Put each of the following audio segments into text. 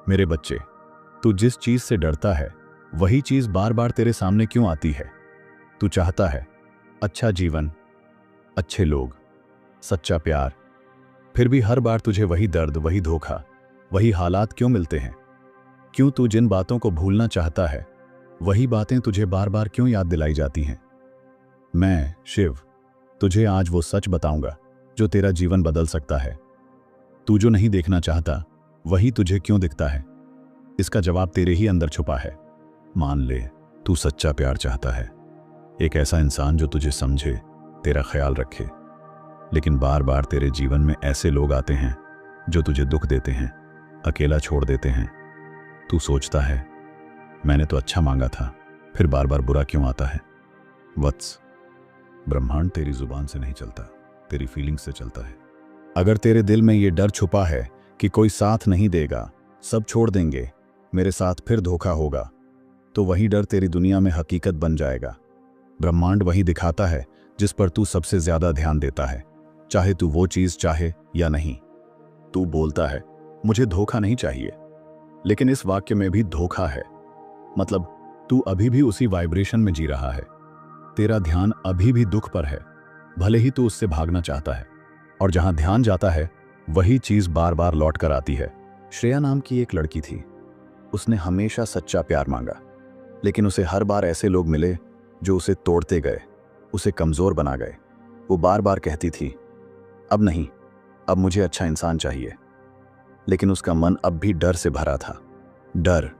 मेरे बच्चे, तू जिस चीज से डरता है वही चीज बार बार तेरे सामने क्यों आती है? तू चाहता है अच्छा जीवन, अच्छे लोग, सच्चा प्यार, फिर भी हर बार तुझे वही दर्द, वही धोखा, वही हालात क्यों मिलते हैं? क्यों तू जिन बातों को भूलना चाहता है वही बातें तुझे बार बार क्यों याद दिलाई जाती हैं? मैं शिव तुझे आज वो सच बताऊंगा जो तेरा जीवन बदल सकता है। तू जो नहीं देखना चाहता वही तुझे क्यों दिखता है, इसका जवाब तेरे ही अंदर छुपा है। मान ले तू सच्चा प्यार चाहता है, एक ऐसा इंसान जो तुझे समझे, तेरा ख्याल रखे, लेकिन बार बार तेरे जीवन में ऐसे लोग आते हैं जो तुझे दुख देते हैं, अकेला छोड़ देते हैं। तू सोचता है मैंने तो अच्छा मांगा था, फिर बार बार बुरा क्यों आता है? वत्स, ब्रह्मांड तेरी जुबान से नहीं चलता, तेरी फीलिंग्स से चलता है। अगर तेरे दिल में ये डर छुपा है कि कोई साथ नहीं देगा, सब छोड़ देंगे, मेरे साथ फिर धोखा होगा, तो वही डर तेरी दुनिया में हकीकत बन जाएगा। ब्रह्मांड वही दिखाता है जिस पर तू सबसे ज्यादा ध्यान देता है, चाहे तू वो चीज चाहे या नहीं। तू बोलता है मुझे धोखा नहीं चाहिए, लेकिन इस वाक्य में भी धोखा है। मतलब तू अभी भी उसी वाइब्रेशन में जी रहा है, तेरा ध्यान अभी भी दुख पर है, भले ही तू उससे भागना चाहता है। और जहां ध्यान जाता है वही चीज बार बार लौट कर आती है। श्रेया नाम की एक लड़की थी, उसने हमेशा सच्चा प्यार मांगा, लेकिन उसे हर बार ऐसे लोग मिले जो उसे तोड़ते गए, उसे कमजोर बना गए। वो बार बार कहती थी अब नहीं, अब मुझे अच्छा इंसान चाहिए, लेकिन उसका मन अब भी डर से भरा था, डर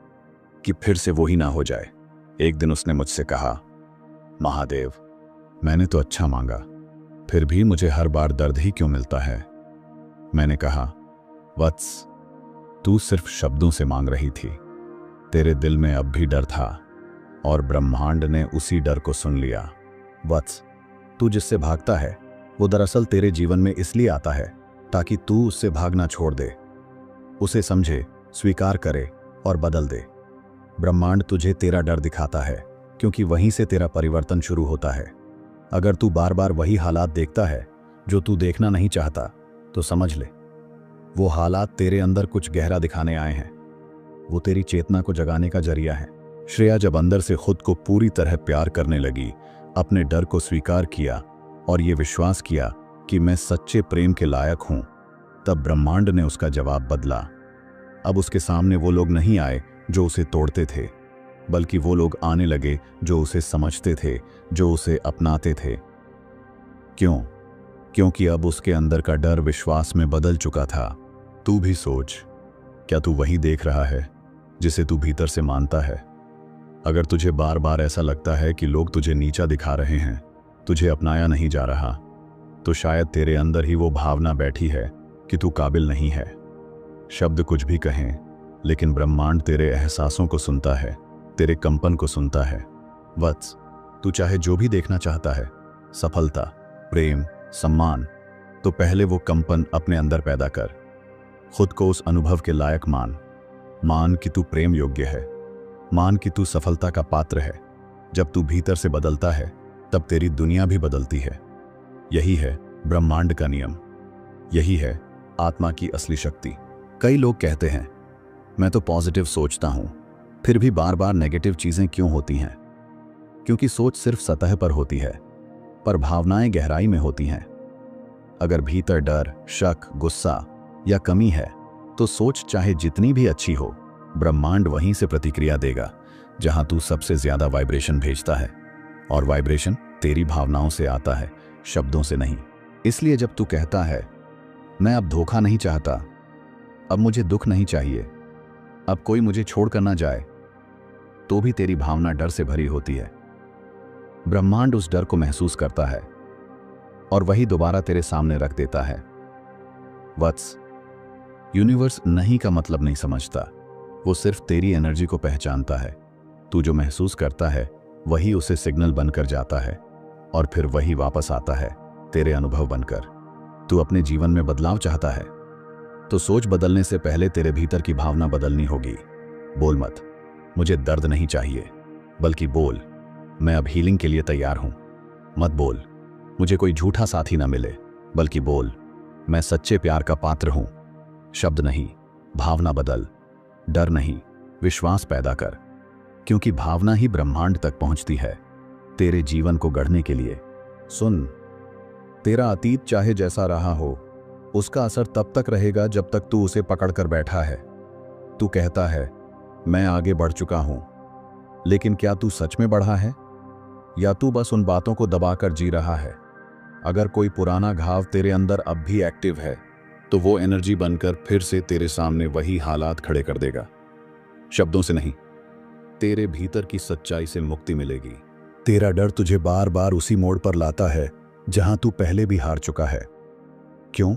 कि फिर से वो ही ना हो जाए। एक दिन उसने मुझसे कहा, महादेव मैंने तो अच्छा मांगा, फिर भी मुझे हर बार दर्द ही क्यों मिलता है? मैंने कहा, वत्स तू सिर्फ शब्दों से मांग रही थी, तेरे दिल में अब भी डर था और ब्रह्मांड ने उसी डर को सुन लिया। वत्स, तू जिससे भागता है वो दरअसल तेरे जीवन में इसलिए आता है ताकि तू उससे भागना छोड़ दे, उसे समझे, स्वीकार करे और बदल दे। ब्रह्मांड तुझे तेरा डर दिखाता है क्योंकि वहीं से तेरा परिवर्तन शुरू होता है। अगर तू बार बार वही हालात देखता है जो तू देखना नहीं चाहता, तो समझ ले वो हालात तेरे अंदर कुछ गहरा दिखाने आए हैं, वो तेरी चेतना को जगाने का जरिया है। श्रेया जब अंदर से खुद को पूरी तरह प्यार करने लगी, अपने डर को स्वीकार किया और ये विश्वास किया कि मैं सच्चे प्रेम के लायक हूं, तब ब्रह्मांड ने उसका जवाब बदला। अब उसके सामने वो लोग नहीं आए जो उसे तोड़ते थे, बल्कि वो लोग आने लगे जो उसे समझते थे, जो उसे अपनाते थे। क्यों? क्योंकि अब उसके अंदर का डर विश्वास में बदल चुका था। तू भी सोच, क्या तू वही देख रहा है जिसे तू भीतर से मानता है? अगर तुझे बार बार ऐसा लगता है कि लोग तुझे नीचा दिखा रहे हैं, तुझे अपनाया नहीं जा रहा, तो शायद तेरे अंदर ही वो भावना बैठी है कि तू काबिल नहीं है। शब्द कुछ भी कहें, लेकिन ब्रह्मांड तेरे एहसासों को सुनता है, तेरे कंपन को सुनता है। वत्स, तू चाहे जो भी देखना चाहता है, सफलता, प्रेम, सम्मान, तो पहले वो कंपन अपने अंदर पैदा कर। खुद को उस अनुभव के लायक मान कि तू प्रेम योग्य है, मान कि तू सफलता का पात्र है। जब तू भीतर से बदलता है तब तेरी दुनिया भी बदलती है। यही है ब्रह्मांड का नियम, यही है आत्मा की असली शक्ति। कई लोग कहते हैं मैं तो पॉजिटिव सोचता हूं, फिर भी बार बार नेगेटिव चीजें क्यों होती हैं? क्योंकि सोच सिर्फ सतह पर होती है, पर भावनाएं गहराई में होती हैं। अगर भीतर डर, शक, गुस्सा या कमी है, तो सोच चाहे जितनी भी अच्छी हो, ब्रह्मांड वहीं से प्रतिक्रिया देगा जहां तू सबसे ज्यादा वाइब्रेशन भेजता है। और वाइब्रेशन तेरी भावनाओं से आता है, शब्दों से नहीं। इसलिए जब तू कहता है मैं अब धोखा नहीं चाहता, अब मुझे दुख नहीं चाहिए, अब कोई मुझे छोड़कर ना जाए, तो भी तेरी भावना डर से भरी होती है। ब्रह्मांड उस डर को महसूस करता है और वही दोबारा तेरे सामने रख देता है। वत्स, यूनिवर्स नहीं का मतलब नहीं समझता, वो सिर्फ तेरी एनर्जी को पहचानता है। तू जो महसूस करता है वही उसे सिग्नल बनकर जाता है और फिर वही वापस आता है तेरे अनुभव बनकर। तू अपने जीवन में बदलाव चाहता है, तो सोच बदलने से पहले तेरे भीतर की भावना बदलनी होगी। बोल मत मुझे दर्द नहीं चाहिए, बल्कि बोल मैं अब हीलिंग के लिए तैयार हूं। मत बोल मुझे कोई झूठा साथी ना मिले, बल्कि बोल मैं सच्चे प्यार का पात्र हूं। शब्द नहीं, भावना बदल। डर नहीं, विश्वास पैदा कर, क्योंकि भावना ही ब्रह्मांड तक पहुंचती है तेरे जीवन को गढ़ने के लिए। सुन, तेरा अतीत चाहे जैसा रहा हो, उसका असर तब तक रहेगा जब तक तू उसे पकड़कर बैठा है। तू कहता है मैं आगे बढ़ चुका हूं, लेकिन क्या तू सच में बढ़ा है, या तू बस उन बातों को दबाकर जी रहा है? अगर कोई पुराना घाव तेरे अंदर अब भी एक्टिव है, तो वो एनर्जी बनकर फिर से तेरे सामने वही हालात खड़े कर देगा। शब्दों से नहीं, तेरे भीतर की सच्चाई से मुक्ति मिलेगी। तेरा डर तुझे बार बार उसी मोड़ पर लाता है जहां तू पहले भी हार चुका है। क्यों?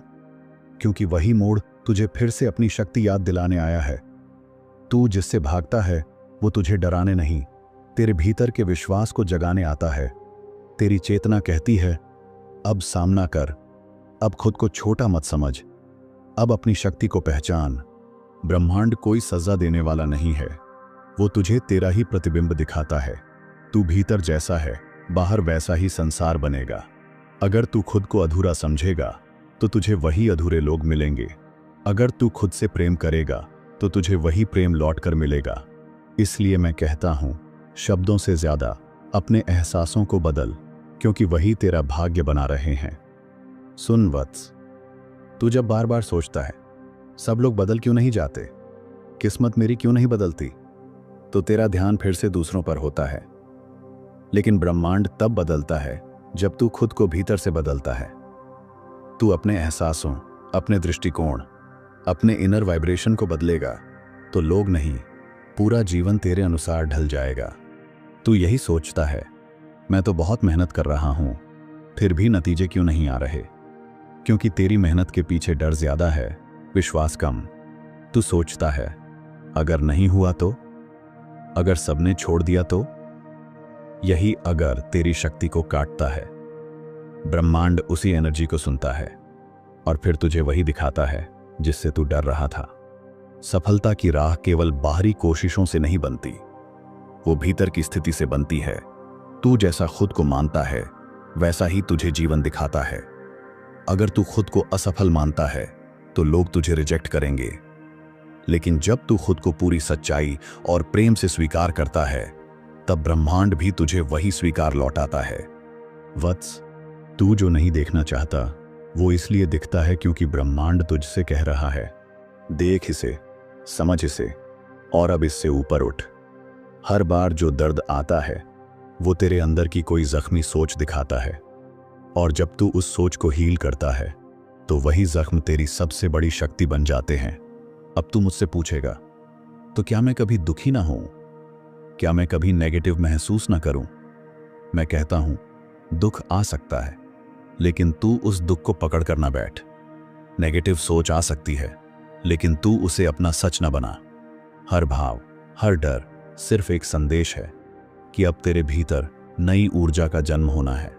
क्योंकि वही मोड़ तुझे फिर से अपनी शक्ति याद दिलाने आया है। तू जिससे भागता है वो तुझे डराने नहीं, तेरे भीतर के विश्वास को जगाने आता है। तेरी चेतना कहती है अब सामना कर, अब खुद को छोटा मत समझ, अब अपनी शक्ति को पहचान। ब्रह्मांड कोई सजा देने वाला नहीं है, वो तुझे तेरा ही प्रतिबिंब दिखाता है। तू भीतर जैसा है, बाहर वैसा ही संसार बनेगा। अगर तू खुद को अधूरा समझेगा तो तुझे वही अधूरे लोग मिलेंगे। अगर तू खुद से प्रेम करेगा तो तुझे वही प्रेम लौट कर मिलेगा। इसलिए मैं कहता हूं, शब्दों से ज्यादा अपने एहसासों को बदल, क्योंकि वही तेरा भाग्य बना रहे हैं। सुन वत्स, तू जब बार बार सोचता है सब लोग बदल क्यों नहीं जाते, किस्मत मेरी क्यों नहीं बदलती, तो तेरा ध्यान फिर से दूसरों पर होता है। लेकिन ब्रह्मांड तब बदलता है जब तू खुद को भीतर से बदलता है। तू अपने एहसासों, अपने दृष्टिकोण, अपने इनर वाइब्रेशन को बदलेगा तो लोग नहीं, पूरा जीवन तेरे अनुसार ढल जाएगा। तू यही सोचता है मैं तो बहुत मेहनत कर रहा हूं, फिर भी नतीजे क्यों नहीं आ रहे, क्योंकि तेरी मेहनत के पीछे डर ज्यादा है, विश्वास कम। तू सोचता है अगर नहीं हुआ तो, अगर सबने छोड़ दिया तो। यही अगर तेरी शक्ति को काटता है। ब्रह्मांड उसी एनर्जी को सुनता है और फिर तुझे वही दिखाता है जिससे तू डर रहा था। सफलता की राह केवल बाहरी कोशिशों से नहीं बनती, वो भीतर की स्थिति से बनती है। तू जैसा खुद को मानता है वैसा ही तुझे जीवन दिखाता है। अगर तू खुद को असफल मानता है तो लोग तुझे रिजेक्ट करेंगे, लेकिन जब तू खुद को पूरी सच्चाई और प्रेम से स्वीकार करता है तब ब्रह्मांड भी तुझे वही स्वीकार लौटाता है। वत्स, तू जो नहीं देखना चाहता वो इसलिए दिखता है क्योंकि ब्रह्मांड तुझसे कह रहा है देख इसे, समझ इसे, और अब इससे ऊपर उठ। हर बार जो दर्द आता है वो तेरे अंदर की कोई जख्मी सोच दिखाता है, और जब तू उस सोच को हील करता है तो वही जख्म तेरी सबसे बड़ी शक्ति बन जाते हैं। अब तू मुझसे पूछेगा तो क्या मैं कभी दुखी ना हूं, क्या मैं कभी नेगेटिव महसूस ना करूं? मैं कहता हूं दुख आ सकता है, लेकिन तू उस दुख को पकड़ कर ना बैठ। नेगेटिव सोच आ सकती है, लेकिन तू उसे अपना सच ना बना। हर भाव, हर डर सिर्फ एक संदेश है कि अब तेरे भीतर नई ऊर्जा का जन्म होना है।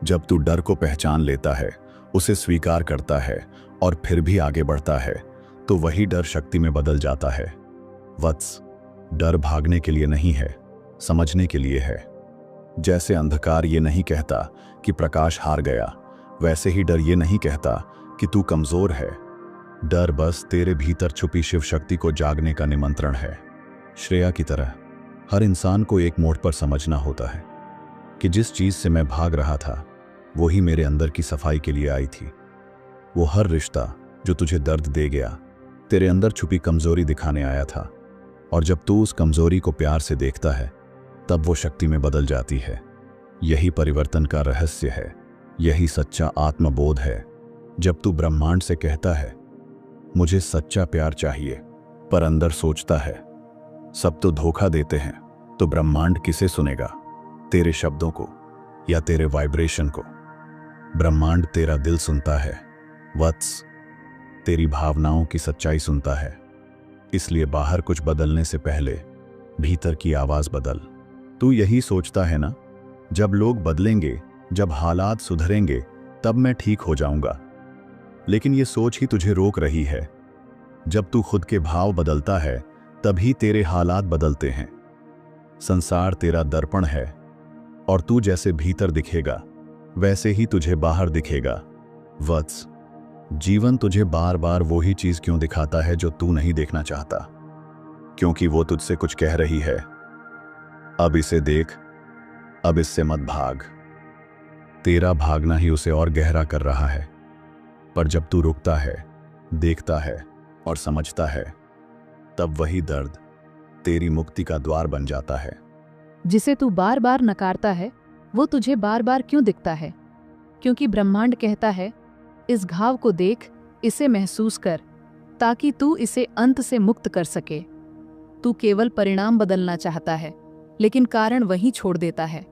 जब तू डर को पहचान लेता है, उसे स्वीकार करता है और फिर भी आगे बढ़ता है, तो वही डर शक्ति में बदल जाता है। वत्स, डर भागने के लिए नहीं है, समझने के लिए है। जैसे अंधकार ये नहीं कहता कि प्रकाश हार गया, वैसे ही डर ये नहीं कहता कि तू कमजोर है। डर बस तेरे भीतर छुपी शिव शक्ति को जागने का निमंत्रण है। श्रेया की तरह हर इंसान को एक मोड़ पर समझना होता है कि जिस चीज से मैं भाग रहा था वो ही मेरे अंदर की सफाई के लिए आई थी। वो हर रिश्ता जो तुझे दर्द दे गया तेरे अंदर छुपी कमजोरी दिखाने आया था, और जब तू उस कमजोरी को प्यार से देखता है तब वो शक्ति में बदल जाती है। यही परिवर्तन का रहस्य है, यही सच्चा आत्मबोध है। जब तू ब्रह्मांड से कहता है मुझे सच्चा प्यार चाहिए, पर अंदर सोचता है सब तो धोखा देते हैं, तो ब्रह्मांड किसे सुनेगा, तेरे शब्दों को या तेरे वाइब्रेशन को? ब्रह्मांड तेरा दिल सुनता है वत्स, तेरी भावनाओं की सच्चाई सुनता है। इसलिए बाहर कुछ बदलने से पहले भीतर की आवाज बदल। तू यही सोचता है ना, जब लोग बदलेंगे, जब हालात सुधरेंगे तब मैं ठीक हो जाऊंगा। लेकिन ये सोच ही तुझे रोक रही है। जब तू खुद के भाव बदलता है तभी तेरे हालात बदलते हैं। संसार तेरा दर्पण है, और तू जैसे भीतर दिखेगा वैसे ही तुझे बाहर दिखेगा। वत्स, जीवन तुझे बार बार वही चीज क्यों दिखाता है जो तू नहीं देखना चाहता? क्योंकि वो तुझसे कुछ कह रही है। अब इसे देख, अब इससे मत भाग। तेरा भागना ही उसे और गहरा कर रहा है। पर जब तू रुकता है, देखता है और समझता है, तब वही दर्द तेरी मुक्ति का द्वार बन जाता है। जिसे तू बार बार नकारता है, वो तुझे बार बार क्यों दिखता है? क्योंकि ब्रह्मांड कहता है, इस घाव को देख, इसे महसूस कर, ताकि तू इसे अंत से मुक्त कर सके। तू केवल परिणाम बदलना चाहता है, लेकिन कारण वहीं छोड़ देता है।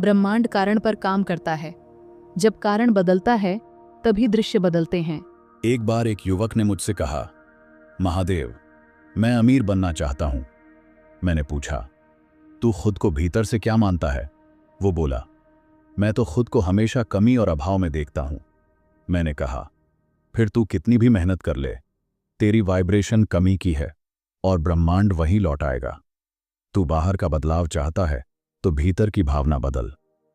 ब्रह्मांड कारण पर काम करता है। जब कारण बदलता है, तभी दृश्य बदलते हैं। एक बार एक युवक ने मुझसे कहा, महादेव, मैं अमीर बनना चाहता हूं। मैंने पूछा, तू खुद को भीतर से क्या मानता है? वो बोला, मैं तो खुद को हमेशा कमी और अभाव में देखता हूं। मैंने कहा, फिर तू कितनी भी मेहनत कर ले, तेरी वाइब्रेशन कमी की है और ब्रह्मांड वहीं लौट आएगा। तू बाहर का बदलाव चाहता है तो भीतर की भावना बदल।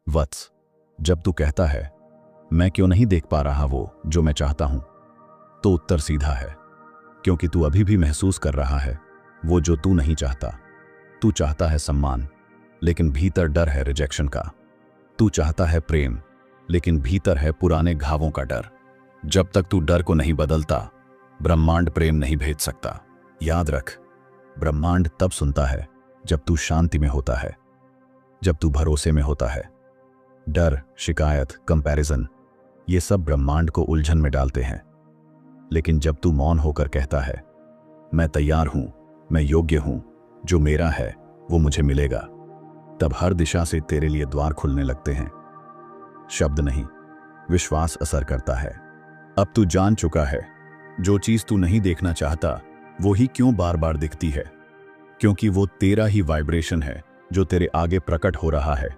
वत्स, जब तू कहता है, मैं क्यों नहीं देख पा रहा वो जो मैं चाहता हूं, तो उत्तर सीधा है, क्योंकि तू अभी भी महसूस कर रहा है वो जो तू नहीं चाहता। तू चाहता है सम्मान, लेकिन भीतर डर है रिजेक्शन का। तू चाहता है प्रेम, लेकिन भीतर है पुराने घावों का डर। जब तक तू डर को नहीं बदलता, ब्रह्मांड प्रेम नहीं भेज सकता। याद रख, ब्रह्मांड तब सुनता है जब तू शांति में होता है, जब तू भरोसे में होता है। डर, शिकायत, कंपैरिजन, ये सब ब्रह्मांड को उलझन में डालते हैं। लेकिन जब तू मौन होकर कहता है, मैं तैयार हूं, मैं योग्य हूं, जो मेरा है वो मुझे मिलेगा, तब हर दिशा से तेरे लिए द्वार खुलने लगते हैं। शब्द नहीं, विश्वास असर करता है। अब तू जान चुका है, जो चीज तू नहीं देखना चाहता वो ही क्यों बार बार दिखती है, क्योंकि वो तेरा ही वाइब्रेशन है जो तेरे आगे प्रकट हो रहा है।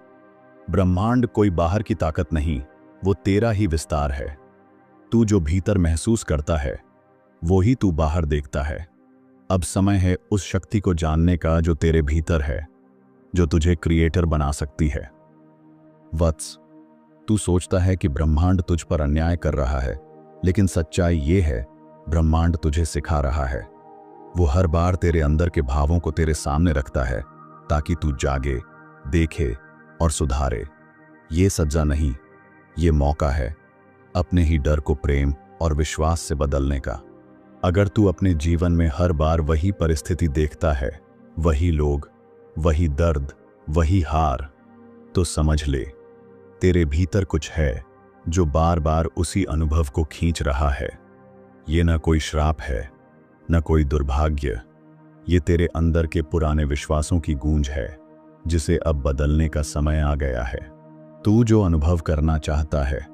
ब्रह्मांड कोई बाहर की ताकत नहीं, वो तेरा ही विस्तार है। तू जो भीतर महसूस करता है, वो ही तू बाहर देखता है। अब समय है उस शक्ति को जानने का जो तेरे भीतर है, जो तुझे क्रिएटर बना सकती है। वत्स, तू सोचता है कि ब्रह्मांड तुझ पर अन्याय कर रहा है, लेकिन सच्चाई ये है, ब्रह्मांड तुझे सिखा रहा है। वो हर बार तेरे अंदर के भावों को तेरे सामने रखता है ताकि तू जागे, देखे और सुधारे। ये सजा नहीं, ये मौका है अपने ही डर को प्रेम और विश्वास से बदलने का। अगर तू अपने जीवन में हर बार वही परिस्थिति देखता है, वही लोग, वही दर्द, वही हार, तो समझ ले, तेरे भीतर कुछ है जो बार बार उसी अनुभव को खींच रहा है। ये न कोई श्राप है, न कोई दुर्भाग्य, ये तेरे अंदर के पुराने विश्वासों की गूंज है, जिसे अब बदलने का समय आ गया है। तू जो अनुभव करना चाहता है,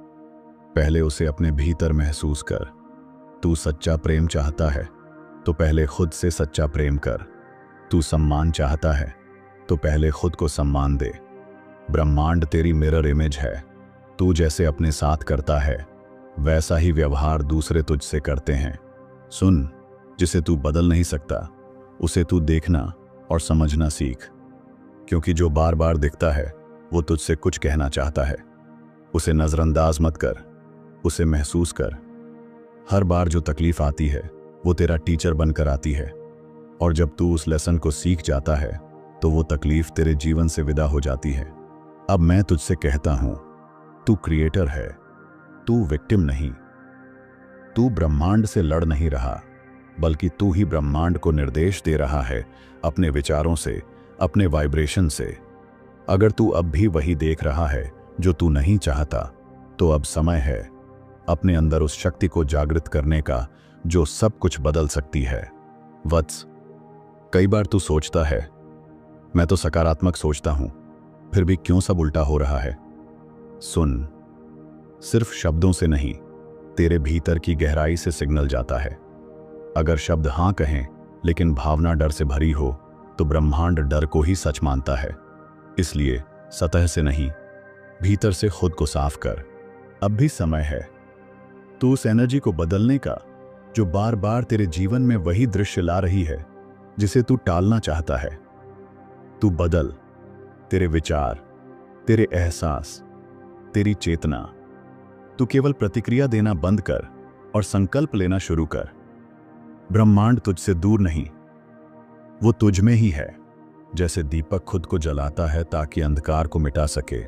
पहले उसे अपने भीतर महसूस कर। तू सच्चा प्रेम चाहता है तो पहले खुद से सच्चा प्रेम कर। तू सम्मान चाहता है तो पहले खुद को सम्मान दे। ब्रह्मांड तेरी मिरर इमेज है। तू जैसे अपने साथ करता है, वैसा ही व्यवहार दूसरे तुझसे करते हैं। सुन, जिसे तू बदल नहीं सकता, उसे तू देखना और समझना सीख, क्योंकि जो बार बार दिखता है वो तुझसे कुछ कहना चाहता है। उसे नजरअंदाज मत कर, उसे महसूस कर। हर बार जो तकलीफ आती है वो तेरा टीचर बनकर आती है, और जब तू उस लेसन को सीख जाता है तो वो तकलीफ तेरे जीवन से विदा हो जाती है। अब मैं तुझसे कहता हूं, तू क्रिएटर है, तू विक्टिम नहीं। तू ब्रह्मांड से लड़ नहीं रहा, बल्कि तू ही ब्रह्मांड को निर्देश दे रहा है अपने विचारों से, अपने वाइब्रेशन से। अगर तू अब भी वही देख रहा है जो तू नहीं चाहता, तो अब समय है अपने अंदर उस शक्ति को जागृत करने का जो सब कुछ बदल सकती है। वत्स, कई बार तू सोचता है, मैं तो सकारात्मक सोचता हूं, फिर भी क्यों सब उल्टा हो रहा है? सुन, सिर्फ शब्दों से नहीं, तेरे भीतर की गहराई से सिग्नल जाता है। अगर शब्द हां कहें लेकिन भावना डर से भरी हो, तो ब्रह्मांड डर को ही सच मानता है। इसलिए सतह से नहीं, भीतर से खुद को साफ कर। अब भी समय है। तू उस एनर्जी को बदलने का जो बार बार तेरे जीवन में वही दृश्य ला रही है जिसे तू टालना चाहता है। तू बदल, तेरे विचार, तेरे एहसास, तेरी चेतना। तू केवल प्रतिक्रिया देना बंद कर और संकल्प लेना शुरू कर। ब्रह्मांड तुझसे दूर नहीं, वो तुझ में ही है। जैसे दीपक खुद को जलाता है ताकि अंधकार को मिटा सके,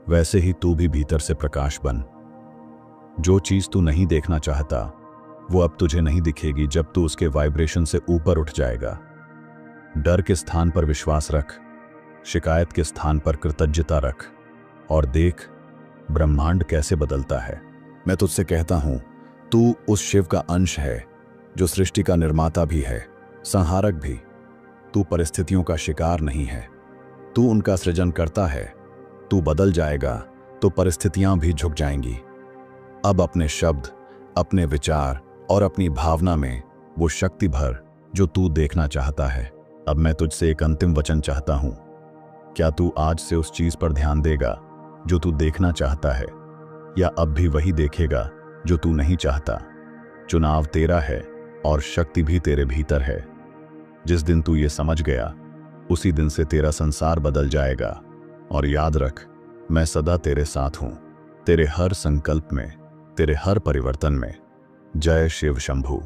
वैसे ही तू भी भीतर से प्रकाश बन। जो चीज तू नहीं देखना चाहता वो अब तुझे नहीं दिखेगी जब तू उसके वाइब्रेशन से ऊपर उठ जाएगा। डर के स्थान पर विश्वास रख, शिकायत के स्थान पर कृतज्ञता रख, और देख ब्रह्मांड कैसे बदलता है। मैं तुझसे कहता हूं, तू उस शिव का अंश है जो सृष्टि का निर्माता भी है, संहारक भी। तू परिस्थितियों का शिकार नहीं है, तू उनका सृजन करता है। तू बदल जाएगा तो परिस्थितियां भी झुक जाएंगी। अब अपने शब्द, अपने विचार और अपनी भावना में वो शक्ति भर जो तू देखना चाहता है। अब मैं तुझसे एक अंतिम वचन चाहता हूं। क्या तू आज से उस चीज पर ध्यान देगा जो तू देखना चाहता है, या अब भी वही देखेगा जो तू नहीं चाहता? चुनाव तेरा है और शक्ति भी तेरे भीतर है। जिस दिन तू ये समझ गया, उसी दिन से तेरा संसार बदल जाएगा। और याद रख, मैं सदा तेरे साथ हूं, तेरे हर संकल्प में, तेरे हर परिवर्तन में। जय शिव शंभू।